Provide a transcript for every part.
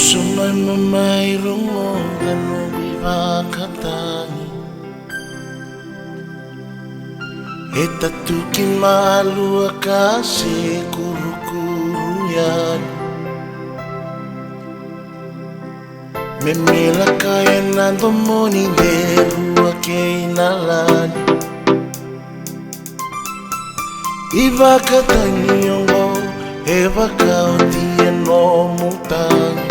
Sumai mamai rungo danu bivakatangi E tatuki malu akase kuru-kuruyan Me mela kaya nando moni deru ake inalani Ivakatangi yongo eva kao tia no mutangi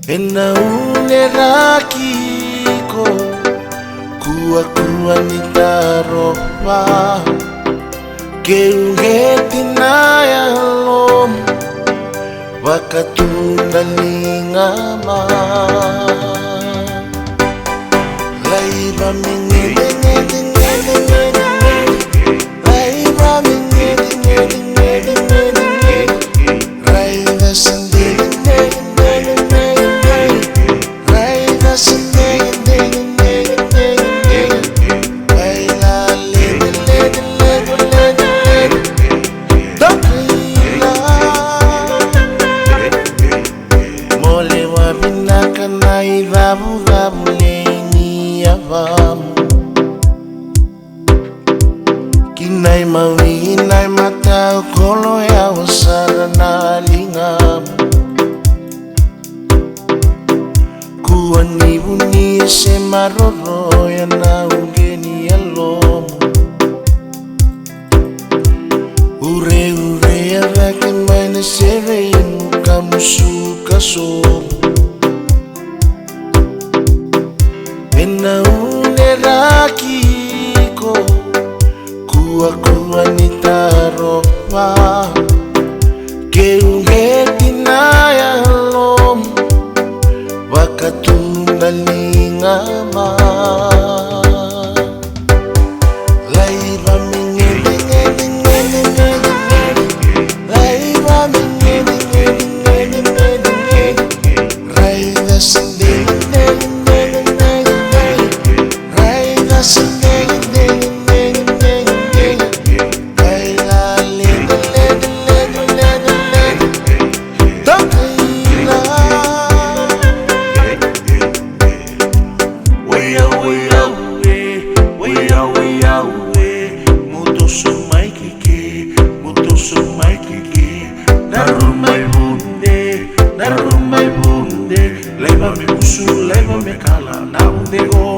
E na une rakiko Kua ni taropa Ke ungeti na ya lomu Wakatunda ni ngama Laiba mingede ngede ngede ngede Laiba mingede ngede ngede ngede Raida sendiri ngede ngede ngede Raida sendiri ngede ngede ngede Baila lede lede lede lede lede Dokila Mole wa binaka na idhabu dhabu lenyi avamu Kinai mawi inai mata kolo ya wasara na lingamu Kua nibu ni ese maroro ya na ungeni ya lomu Ure ure ya vake maine seve inu kamusuka somu Ena une rakiko Kua ni taropa Ke ungeti na ya lomu Wakatunda ni ngama Laiba mingede ngede ngede ngede Laiba mingede ngede ngede ngede ngede Raida sendiri ngede ngede ngede Raida sendiri ngede ngede ngede ngede Baila lede lede lede lede lede Dokila Muto sumai kiki Narumai bunde Leva me kusu, leva me kala Na unde go